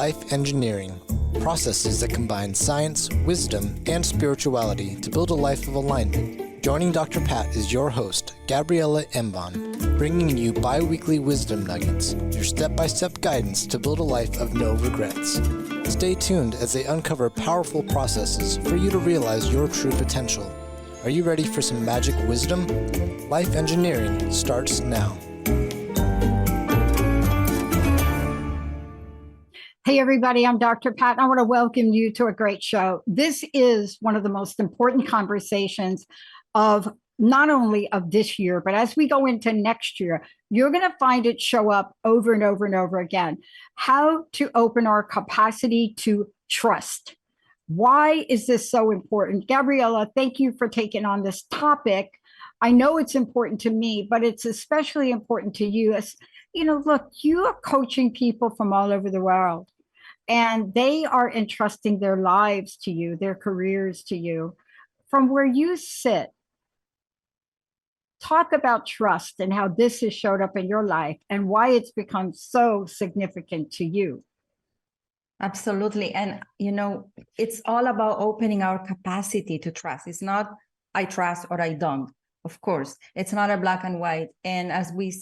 life engineering, processes that combine science, wisdom, and spirituality to build a life of alignment. Joining Dr. Pat is your host, Gabriela Embon, bringing you bi-weekly wisdom nuggets, your step-by-step guidance to build a life of no regrets. Stay tuned as they uncover powerful processes for you to realize your true potential. Are you ready for some magic wisdom? Life engineering starts now. Hey everybody, I'm Dr. Pat, and I want to welcome you to a great show. This is one of the most important conversations of not only of this year, but as we go into next year, you're going to find it show up over and over and over again. How to open our capacity to trust. Why is this so important? Gabriela, thank you for taking on this topic. I know it's important to me, but it's especially important to you. As you know, look, you are coaching people from all over the world, and they are entrusting their lives to you, their careers to you. From where you sit, talk about trust and how this has showed up in your life and why it's become so significant to you. Absolutely. And, you know, it's all about opening our capacity to trust. It's not I trust or I don't. Of course, it's not a black and white. And as we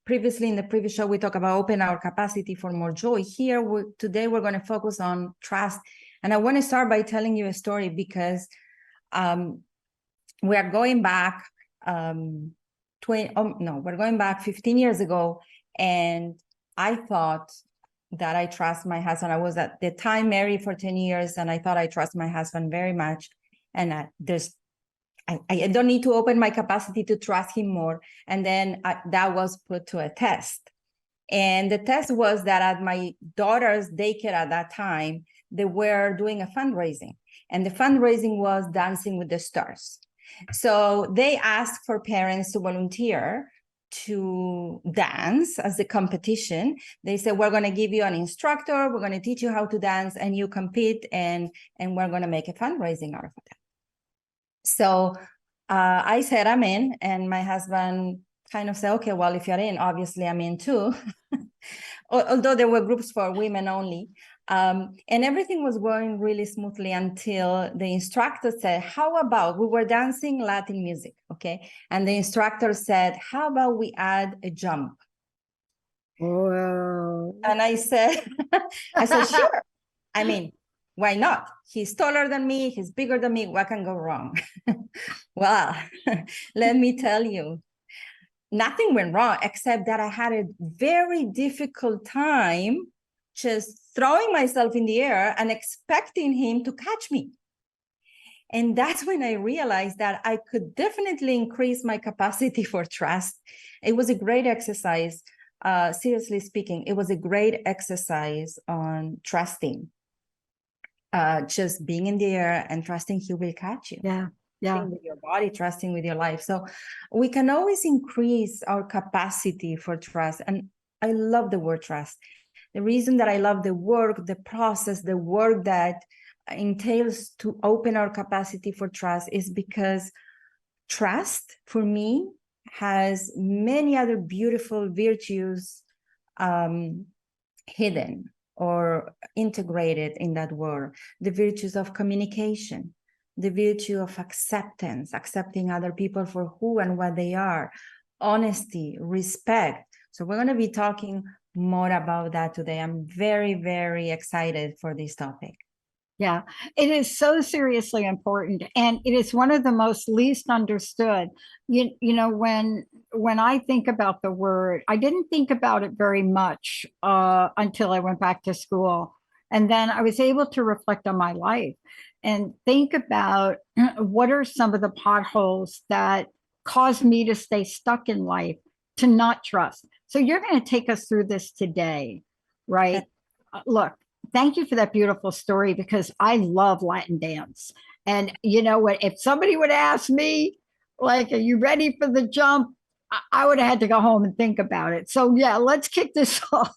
previously in the previous show, we talked about open our capacity for more joy. Here, today, we're going to focus on trust. And I want to start by telling you a story because we are going back we're going back 15 years ago. And I thought that I trust my husband. I was at the time married for 10 years, and I thought I trust my husband very much. And I don't need to open my capacity to trust him more. And then that was put to a test. And the test was that at my daughter's daycare at that time, they were doing a fundraising. And the fundraising was Dancing with the Stars. So they asked for parents to volunteer to dance as a competition. They said, we're going to give you an instructor, we're going to teach you how to dance, and you compete, and we're going to make a fundraising out of it. So I said, I'm in, and my husband kind of said, okay, well, if you're in, obviously I'm in too. Although there were groups for women only. And everything was going really smoothly until the instructor said, how about, we were dancing Latin music, okay? And the instructor said, how about we add a jump? Whoa. And I said, sure. I mean, why not? He's taller than me, he's bigger than me, what can go wrong? Well, let me tell you, nothing went wrong, except that I had a very difficult time just throwing myself in the air and expecting him to catch me. And that's when I realized that I could definitely increase my capacity for trust. It was a great exercise. Seriously speaking, it was a great exercise on trusting. Just being in the air and trusting he will catch you. Yeah. Trusting with your body, trusting with your life. So we can always increase our capacity for trust. And I love the word trust. The reason that I love the work, the process, the work that entails to open our capacity for trust is because trust, for me, has many other beautiful virtues hidden or integrated in that word. The virtues of communication, the virtue of acceptance, accepting other people for who and what they are, honesty, respect. So we're going to be talking more about that today. I'm very, very excited for this topic. Yeah, it is so seriously important, and it is one of the most least understood. You know, when I think about the word, I didn't think about it very much until I went back to school, and then I was able to reflect on my life and think about what are some of the potholes that caused me to stay stuck in life, to not trust. So you're going to take us through this today, right? Look. Thank you for that beautiful story, because I love Latin dance. And you know what, if somebody would ask me, like, are you ready for the jump? I would have had to go home and think about it. So yeah, let's kick this off.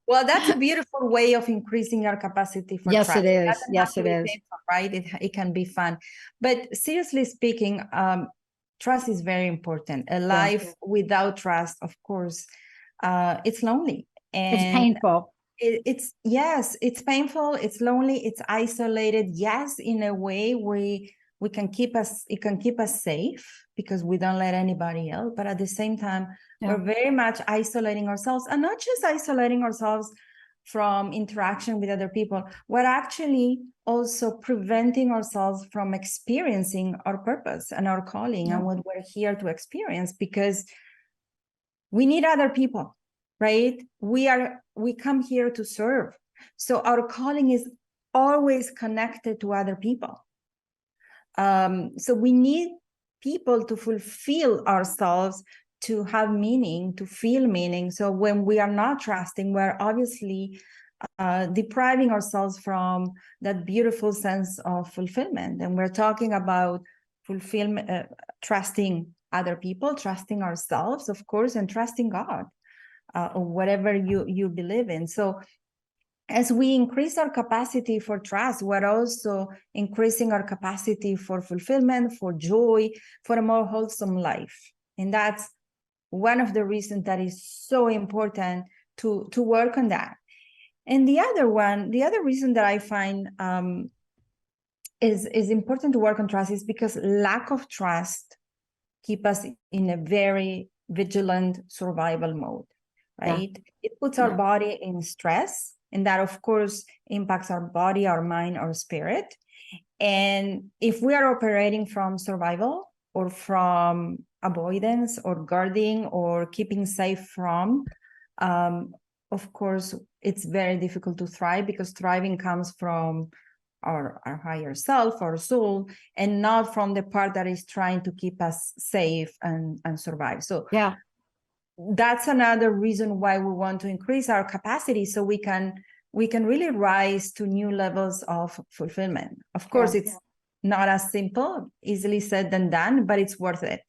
Well, that's a beautiful way of increasing your capacity for yes, trust. it is. Yes, it is. Painful, right? It can be fun. But seriously speaking, trust is very important. A life without trust, of course, it's lonely. And it's painful. It's yes, it's painful, it's lonely, it's isolated. Yes, in a way, we can keep us, it can keep us safe because we don't let anybody else. But at the same time, we're very much isolating ourselves, and not just isolating ourselves from interaction with other people. We're actually also preventing ourselves from experiencing our purpose and our calling and what we're here to experience, because we need other people, right? We come here to serve. So our calling is always connected to other people. So we need people to fulfill ourselves, to have meaning, to feel meaning. So when we are not trusting, we're obviously depriving ourselves from that beautiful sense of fulfillment. And we're talking about fulfillment, trusting other people, trusting ourselves, of course, and trusting God, or whatever you believe in. So as we increase our capacity for trust, we're also increasing our capacity for fulfillment, for joy, for a more wholesome life. And that's one of the reasons that is so important to work on that. And the other reason that I find is important to work on trust is because lack of trust keep us in a very vigilant survival mode, right? It puts our body in stress, and that, of course, impacts our body, our mind, our spirit. And if we are operating from survival or from avoidance or guarding or keeping safe from, of course, it's very difficult to thrive, because thriving comes from our higher self, our soul, and not from the part that is trying to keep us safe and survive. So that's another reason why we want to increase our capacity, so we can really rise to new levels of fulfillment. Of course, it's not as simple, easily said than done, but it's worth it.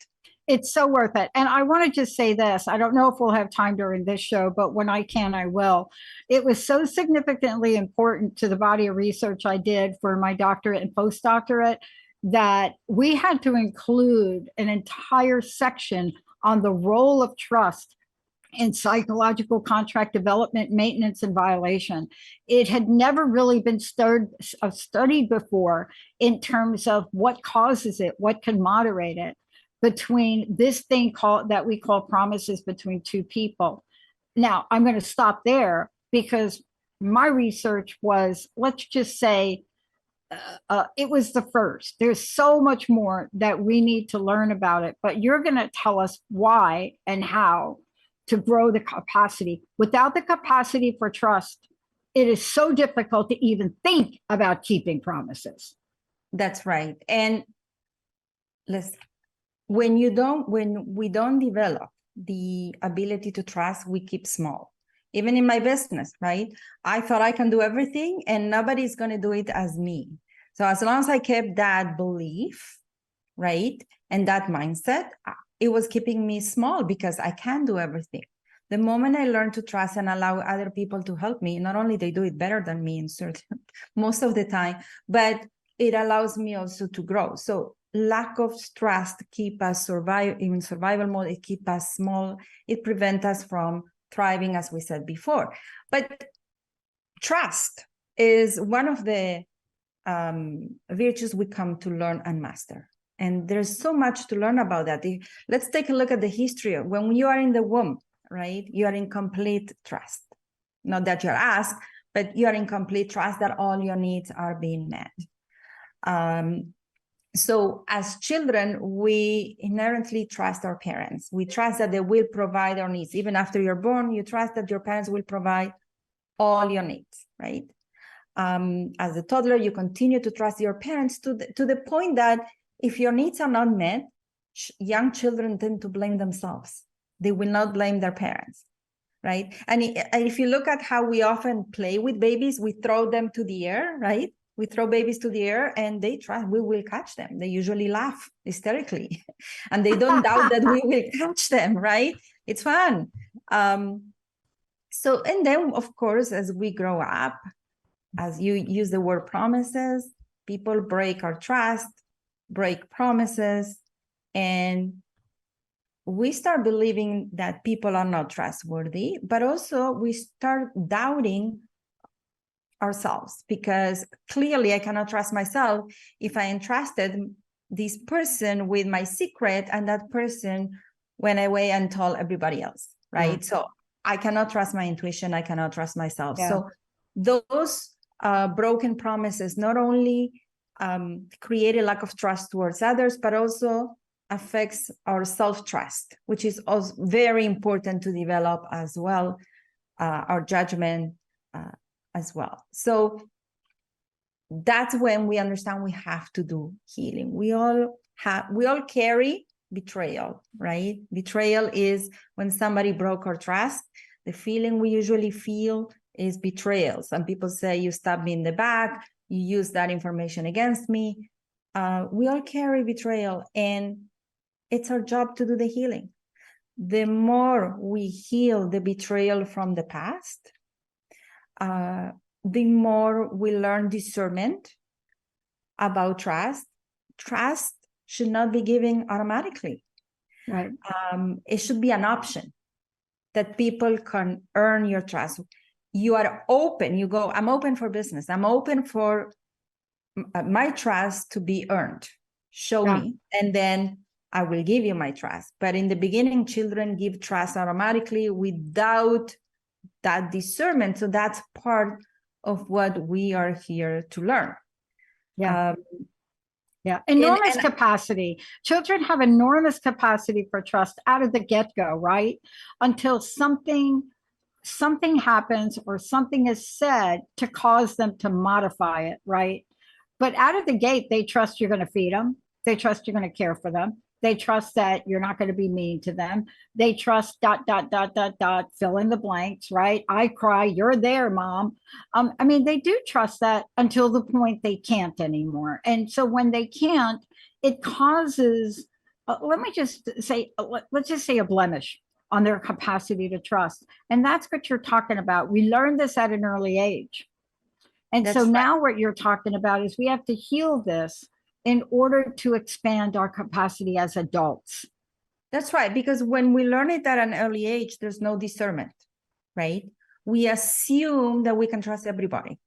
It's so worth it. And I want to just say this. I don't know if we'll have time during this show, but when I can, I will. It was so significantly important to the body of research I did for my doctorate and postdoctorate that we had to include an entire section on the role of trust in psychological contract development, maintenance, and violation. It had never really been studied before in terms of what causes it, what can moderate it, between this thing that we call promises between two people. Now, I'm going to stop there because my research was, let's just say, it was the first. There's so much more that we need to learn about it, but you're going to tell us why and how to grow the capacity. Without the capacity for trust, it is so difficult to even think about keeping promises. That's right. And when we don't develop the ability to trust, we keep small. Even in my business, right? I thought I can do everything and nobody's going to do it as me. So as long as I kept that belief, right, and that mindset, it was keeping me small because I can do everything. The moment I learned to trust and allow other people to help me, not only they do it better than me in certain most of the time, but it allows me also to grow. So lack of trust keep us in survival mode. It keep us small. It prevents us from thriving, as we said before. But trust is one of the virtues we come to learn and master. And there's so much to learn about that. Let's take a look at the history. When you are in the womb, right, you are in complete trust. Not that you're asked, but you are in complete trust that all your needs are being met. So as children, we inherently trust our parents. We trust that they will provide our needs. Even after you're born, you trust that your parents will provide all your needs, right? As a toddler, you continue to trust your parents to the point that if your needs are not met, young children tend to blame themselves. They will not blame their parents, right? And if you look at how we often play with babies, we throw them to the air, right? We throw babies to the air and they trust we will catch them. They usually laugh hysterically and they don't doubt that we will catch them, right? It's fun. So, and then of course, as we grow up, as you use the word promises, people break our trust, break promises, and we start believing that people are not trustworthy, but also we start doubting ourselves, because clearly I cannot trust myself if I entrusted this person with my secret and that person went away and told everybody else, right? Yeah. So I cannot trust my intuition, I cannot trust myself. Yeah. So those broken promises not only create a lack of trust towards others, but also affects our self-trust, which is also very important to develop as well, our judgment as well. So that's when we understand we have to do healing. We all carry betrayal, right? Betrayal is when somebody broke our trust. The feeling we usually feel is betrayal. Some people say, you stabbed me in the back, you used that information against me. We all carry betrayal, and it's our job to do the healing. The more we heal the betrayal from the past, the more we learn discernment about trust. Trust should not be given automatically. Right. It should be an option that people can earn your trust. You are open, you go, I'm open for business. I'm open for my trust to be earned. Show me, and then I will give you my trust. But in the beginning, children give trust automatically without that discernment. So that's part of what we are here to learn. Yeah. Enormous capacity. Children have enormous capacity for trust out of the get-go, right? Until something happens or something is said to cause them to modify it, right? But out of the gate, they trust you're going to feed them. They trust you're going to care for them. They trust that you're not going to be mean to them. They trust ... fill in the blanks, right? I cry, you're there, mom. I mean, they do trust that until the point they can't anymore. And so when they can't, it causes, let's just say a blemish on their capacity to trust. And that's what you're talking about. We learned this at an early age. And so now what you're talking about is we have to heal this in order to expand our capacity as adults. That's right, because when we learn it at an early age, there's no discernment, right? We assume that we can trust everybody.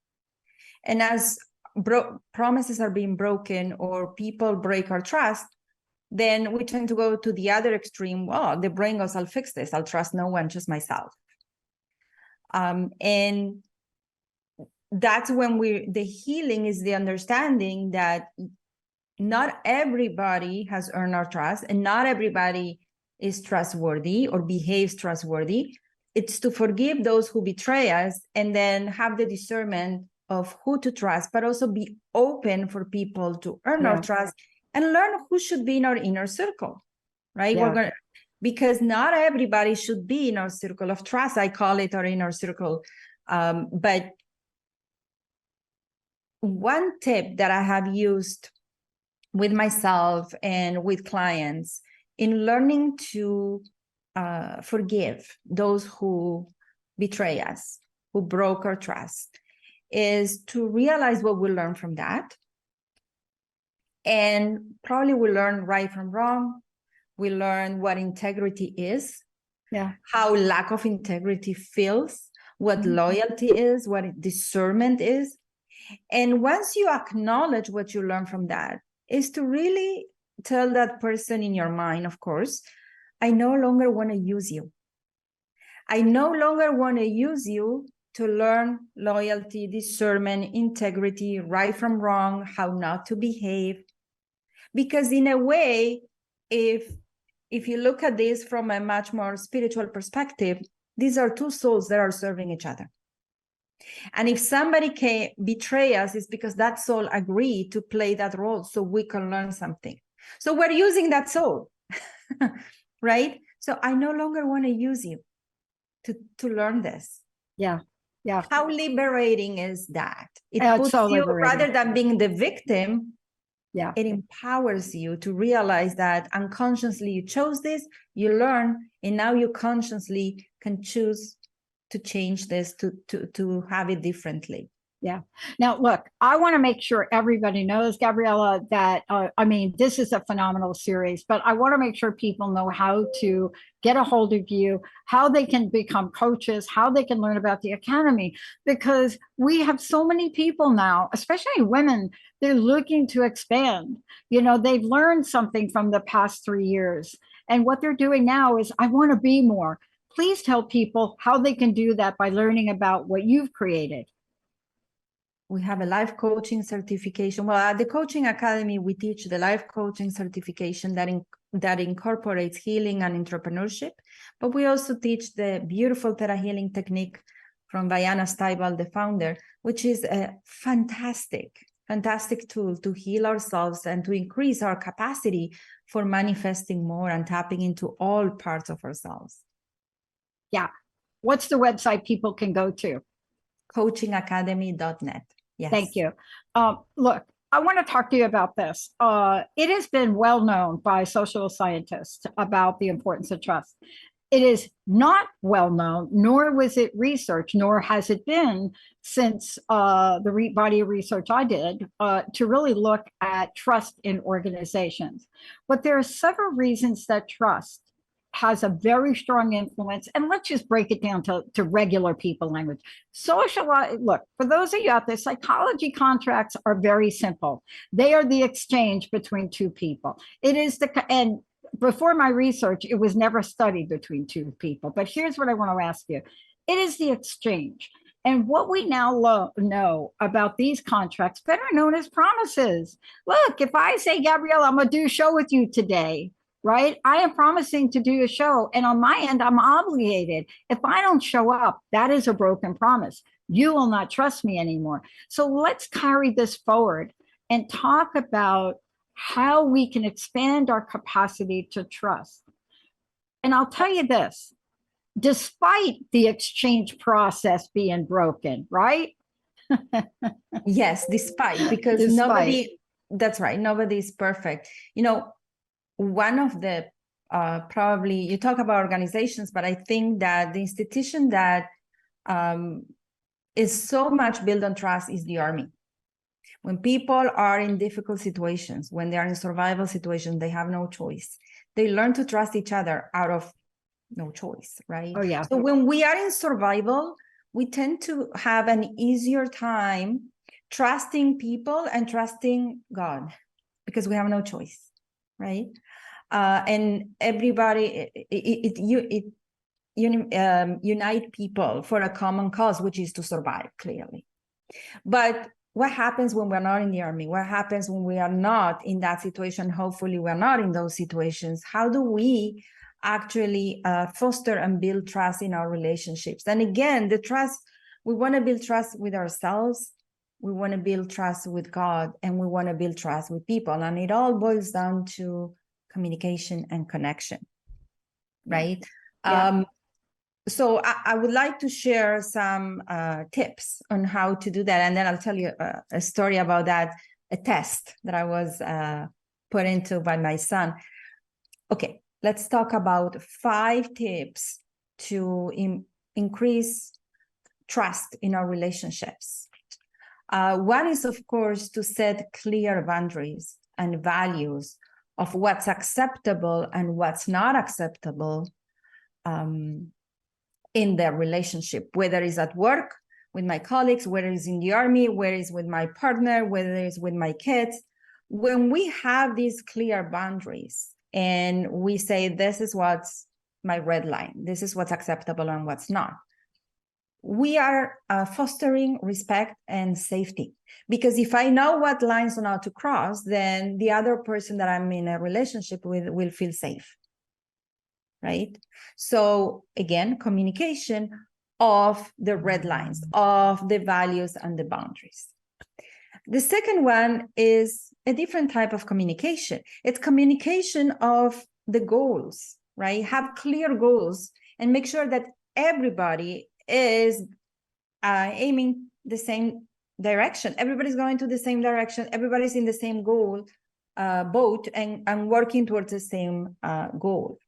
And as promises are being broken or people break our trust, then we tend to go to the other extreme. Well, the brain goes, I'll fix this. I'll trust no one, just myself. And that's when the healing is the understanding that not everybody has earned our trust, and not everybody is trustworthy or behaves trustworthy. It's to forgive those who betray us, and then have the discernment of who to trust, but also be open for people to earn our trust and learn who should be in our inner circle, right? Because not everybody should be in our circle of trust. I call it our inner circle. But one tip that I have used with myself and with clients in learning to forgive those who betray us, who broke our trust, is to realize what we learned from that. And probably we learn right from wrong. We learn what integrity is, how lack of integrity feels, what loyalty is, what discernment is. And once you acknowledge what you learn from that, is to really tell that person in your mind, of course, I no longer want to use you. I no longer want to use you to learn loyalty, discernment, integrity, right from wrong, how not to behave. Because in a way, if you look at this from a much more spiritual perspective, these are two souls that are serving each other. And if somebody can betray us, it's because that soul agreed to play that role so we can learn something. So we're using that soul, right? So I no longer want to use you to learn this. Yeah. How liberating is that? It puts so you, liberating. rather than being the victim, it empowers you to realize that unconsciously you chose this, you learn, and now you consciously can choose to change this, to have it differently. Yeah. Now, look, I want to make sure everybody knows, Gabriela, that, I mean, this is a phenomenal series, but I want to make sure people know how to get a hold of you, how they can become coaches, how they can learn about the Academy, because we have so many people now, especially women, they're looking to expand. You know, they've learned something from the past 3 years. And what they're doing now is, I want to be more. Please tell people how they can do that by learning about what you've created. We have a life coaching certification. Well, at the Coaching Academy, we teach the life coaching certification that incorporates healing and entrepreneurship. But we also teach the beautiful Theta Healing technique from Diana Steibel, the founder, which is a fantastic tool to heal ourselves and to increase our capacity for manifesting more and tapping into all parts of ourselves. Yeah. What's the website people can go to? coachingacademy.net. Yes. Thank you. Look, I want to talk to you about this. It has been well known by social scientists about the importance of trust. It is not well known, nor was it researched, nor has it been since the body of research I did to really look at trust in organizations. But there are several reasons that trust has a very strong influence. And let's just break it down to regular people language. Look, for those of you out there, psychology contracts are very simple. They are the exchange between two people. And before my research, it was never studied between two people. But here's what I want to ask you. It is the exchange. And what we now know about these contracts, better known as promises. Look, if I say, Gabriela, I'm going to do a show with you today, right? I am promising to do a show, and on my end, I'm obligated. If I don't show up, that is a broken promise. You will not trust me anymore. So let's carry this forward and talk about how we can expand our capacity to trust. And I'll tell you this, despite the exchange process being broken, right? Yes, because nobody, that's right, nobody is perfect. You know, one of the probably, you talk about organizations, but I think that the institution that is so much built on trust is the Army. When people are in difficult situations, when they are in survival situations, they have no choice. They learn to trust each other out of no choice, right? Oh, yeah. So when we are in survival, we tend to have an easier time trusting people and trusting God because we have no choice, right? And everybody, unite people for a common cause, which is to survive, clearly. But what happens when we're not in the Army? What happens when we are not in that situation? Hopefully we're not in those situations. How do we actually foster and build trust in our relationships? And again, the trust, we want to build trust with ourselves, we want to build trust with God, and we want to build trust with people. And it all boils down to communication and connection, right? Yeah. So I would like to share some tips on how to do that. And then I'll tell you a story about that, a test that I was put into by my son. Okay, let's talk about 5 tips to increase trust in our relationships. One is, of course, to set clear boundaries and values of what's acceptable and what's not acceptable in their relationship, whether it's at work with my colleagues, whether it's in the Army, whether it's with my partner, whether it's with my kids. When we have these clear boundaries and we say, this is what's my red line, this is what's acceptable and what's not, we are fostering respect and safety. Because if I know what lines are not to cross, then the other person that I'm in a relationship with will feel safe, right? So again, communication of the red lines, of the values and the boundaries. The second one is a different type of communication. It's communication of the goals, right? Have clear goals and make sure that everybody is aiming the same direction. Everybody's going to the same direction. Everybody's in the same goal boat and working towards the same goal.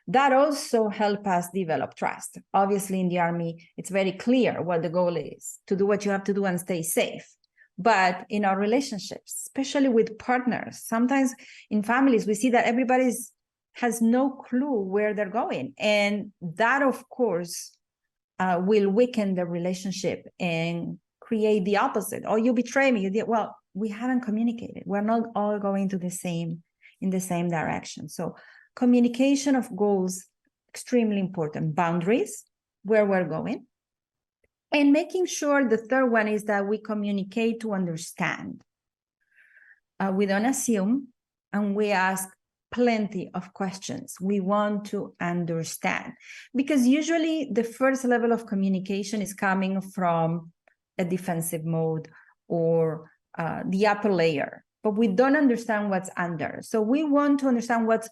That also help us develop trust. Obviously, in the Army, it's very clear what the goal is, to do what you have to do and stay safe. But in our relationships, especially with partners, sometimes in families, we see that everybody has no clue where they're going. And that, of course, will weaken the relationship and create the opposite. Oh, you betray me. Well, we haven't communicated. We're not all going to in the same direction. So communication of goals, extremely important. Boundaries, where we're going. And making sure, the third one is that we communicate to understand. We don't assume, and we ask plenty of questions. We want to understand, because usually the first level of communication is coming from a defensive mode or the upper layer, but we don't understand what's under. So we want to understand what's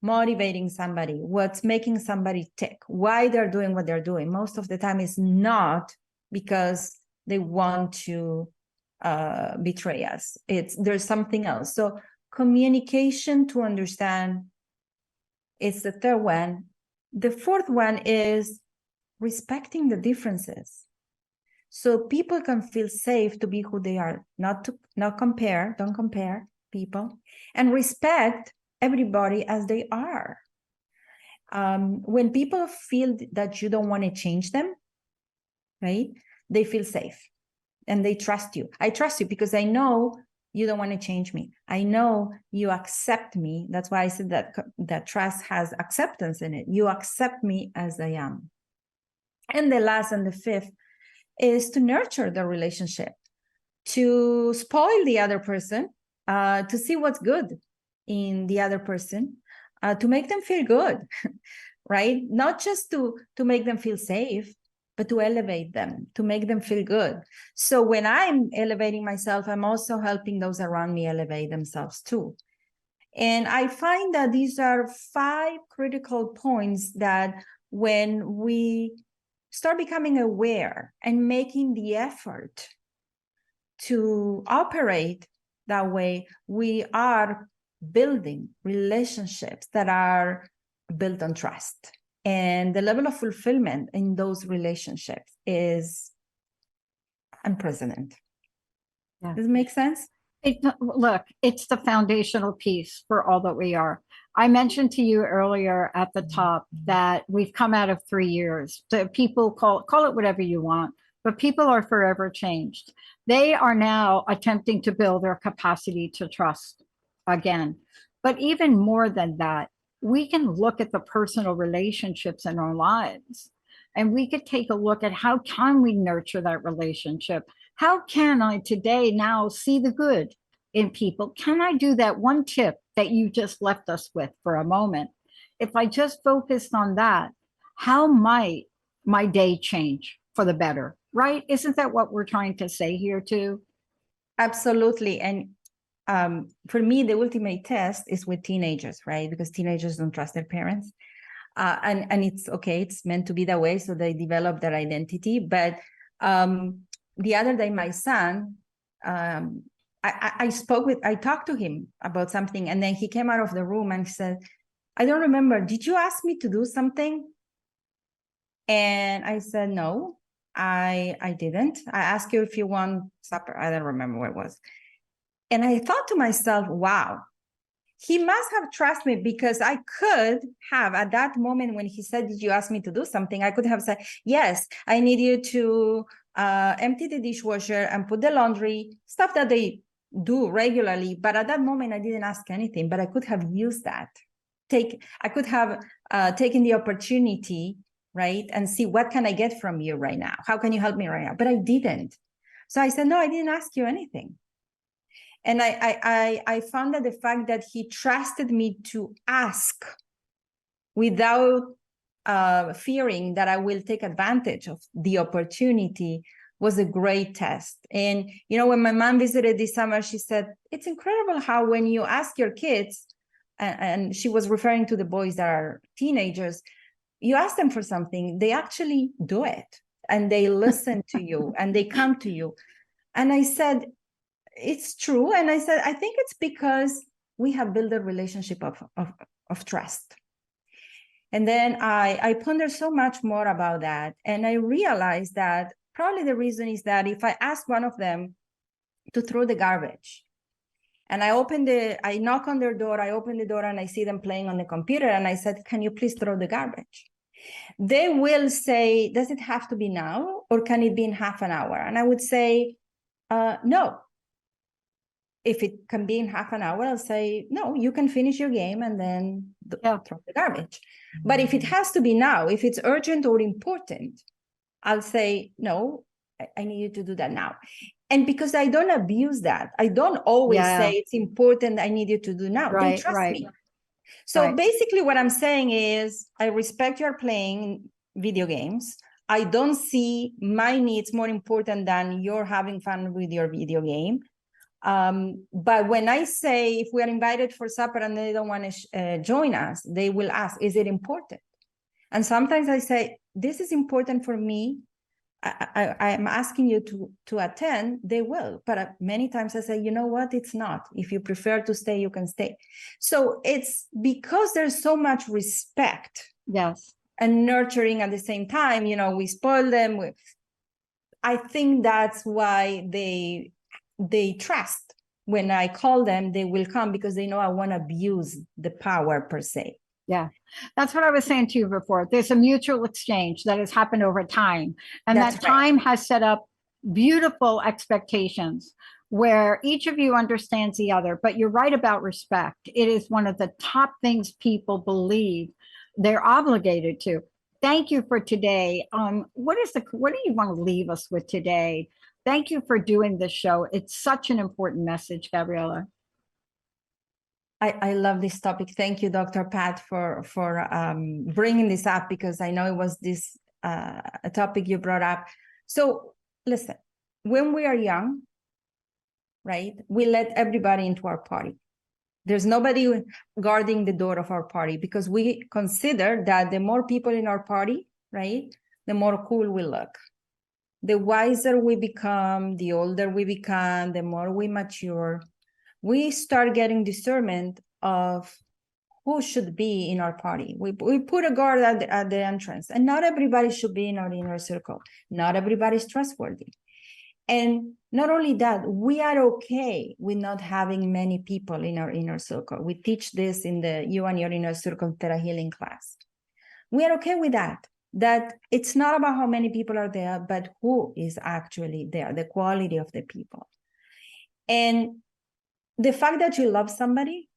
motivating somebody, what's making somebody tick, why they're doing what they're doing. Most of the time it's not because they want to betray us. There's something else. So communication to understand is the third one. The fourth one is respecting the differences. So people can feel safe to be who they are, don't compare people, and respect everybody as they are. When people feel that you don't want to change them, right, they feel safe and they trust you. I trust you because I know you don't want to change me. I know you accept me. That's why I said that trust has acceptance in it. You accept me as I am. And the last and the fifth is to nurture the relationship, to spoil the other person, to see what's good in the other person, to make them feel good, right? Not just to make them feel safe, but to elevate them, to make them feel good. So when I'm elevating myself, I'm also helping those around me elevate themselves too. And I find that these are 5 critical points that when we start becoming aware and making the effort to operate that way, we are building relationships that are built on trust. And the level of fulfillment in those relationships is unprecedented. Yeah. Does it make sense? Look, it's the foundational piece for all that we are. I mentioned to you earlier at the top that we've come out of 3 years. So people call it whatever you want, but people are forever changed. They are now attempting to build their capacity to trust again. But even more than that, we can look at the personal relationships in our lives, and we could take a look at how can we nurture that relationship. How can I today now see the good in people? Can I do that one tip that you just left us with for a moment? If I just focused on that, how might my day change for the better, right? Isn't that what we're trying to say here too? Absolutely. And for me, the ultimate test is with teenagers, right? Because teenagers don't trust their parents. And it's okay, it's meant to be that way, so they develop their identity. But the other day, my son, I talked to him about something, and then he came out of the room and said, I don't remember, did you ask me to do something? And I said, no, I didn't. I asked you if you want supper. I don't remember what it was. And I thought to myself, wow, he must have trusted me, because I could have, at that moment when he said, did you ask me to do something? I could have said, yes, I need you to empty the dishwasher and put the laundry, stuff that they do regularly. But at that moment, I didn't ask anything, but I could have used that. I could have taken the opportunity, right? And see, what can I get from you right now? How can you help me right now? But I didn't. So I said, no, I didn't ask you anything. And I found that the fact that he trusted me to ask without fearing that I will take advantage of the opportunity was a great test. And, you know, when my mom visited this summer, she said, it's incredible how when you ask your kids, and she was referring to the boys that are teenagers, you ask them for something, they actually do it, and they listen to you, and they come to you. And I said, it's true. And I said, I think it's because we have built a relationship of trust. And then I pondered so much more about that. And I realized that probably the reason is that if I ask one of them to throw the garbage, and I knock on their door, I open the door and I see them playing on the computer. And I said, can you please throw the garbage? They will say, does it have to be now or can it be in half an hour? And I would say, no. If it can be in half an hour, I'll say, no, you can finish your game and then throw the garbage. But if it has to be now, if it's urgent or important, I'll say, no, I need you to do that now. And because I don't abuse that, I don't always say it's important, I need you to do now. They trust me. So basically what I'm saying is, I respect you're playing video games. I don't see my needs more important than you're having fun with your video game. But when I say, if we are invited for supper and they don't want to join us, they will ask, is it important? And sometimes I say, this is important for me. I'm asking you to attend. They will. But many times I say, you know what? It's not. If you prefer to stay, you can stay. So it's because there's so much respect. Yes. And nurturing at the same time, we spoil them. I think that's why they trust. When I call them, they will come because they know I won't abuse the power per se. Yeah, that's what I was saying to you before. There's a mutual exchange that has happened over time. And That's that time has set up beautiful expectations where each of you understands the other. But you're right about respect. It is one of the top things people believe they're obligated to. Thank you for today. What do you want to leave us with today? Thank you for doing this show. It's such an important message, Gabriela. I love this topic. Thank you, Dr. Pat, for bringing this up, because I know it was this a topic you brought up. So listen, when we are young, right, we let everybody into our party. There's nobody guarding the door of our party because we consider that the more people in our party, right, the more cool we look. The wiser we become, the older we become, the more we mature, we start getting discernment of who should be in our party. We put a guard at the entrance, and not everybody should be in our inner circle. Not everybody is trustworthy. And not only that, we are okay with not having many people in our inner circle. We teach this in the You and Your Inner Circle Theta Healing class. We are okay with that it's not about how many people are there, but who is actually there, the quality of the people. And the fact that you love somebody,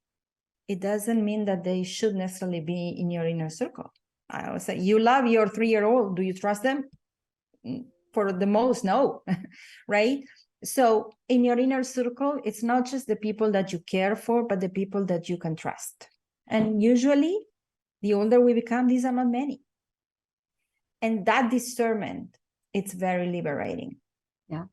it doesn't mean that they should necessarily be in your inner circle. I always say, you love your 3-year-old. Do you trust them? For the most, no, right? So in your inner circle, it's not just the people that you care for, but the people that you can trust. And usually, the older we become, these are not many. And that discernment, it's very liberating. Yeah.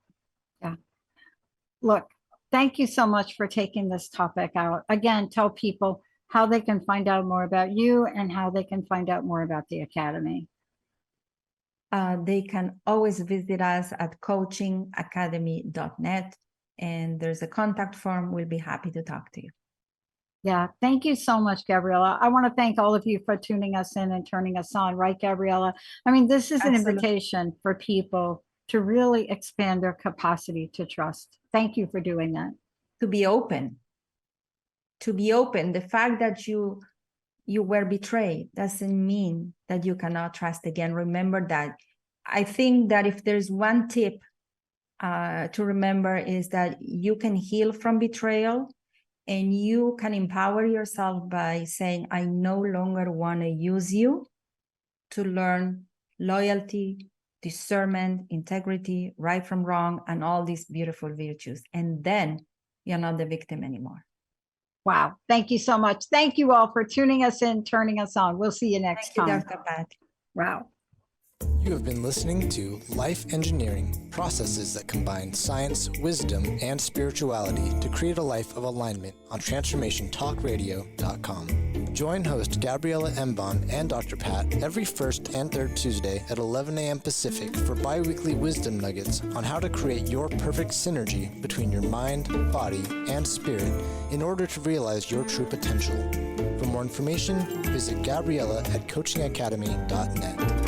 Look, thank you so much for taking this topic out. Again, tell people how they can find out more about you and how they can find out more about the Academy. They can always visit us at coachingacademy.net, and there's a contact form. We'll be happy to talk to you. Yeah, thank you so much, Gabriela. I want to thank all of you for tuning us in and turning us on, right, Gabriela? I mean, this is an invitation for people to really expand their capacity to trust. Thank you for doing that. To be open. The fact that you were betrayed doesn't mean that you cannot trust again. Remember that. I think that if there's one tip to remember is that you can heal from betrayal, and you can empower yourself by saying, I no longer want to use you, to learn loyalty, discernment, integrity, right from wrong, and all these beautiful virtues. And then you're not the victim anymore. Wow. Thank you so much. Thank you all for tuning us in, turning us on. We'll see you next time. Thank you, Dr. Pat. Wow. You have been listening to Life Engineering, processes that combine science, wisdom, and spirituality to create a life of alignment on TransformationTalkRadio.com. Join host Gabriela Embon and Dr. Pat every first and third Tuesday at 11 a.m. Pacific for bi-weekly wisdom nuggets on how to create your perfect synergy between your mind, body, and spirit in order to realize your true potential. For more information, visit Gabriela at coachingacademy.net.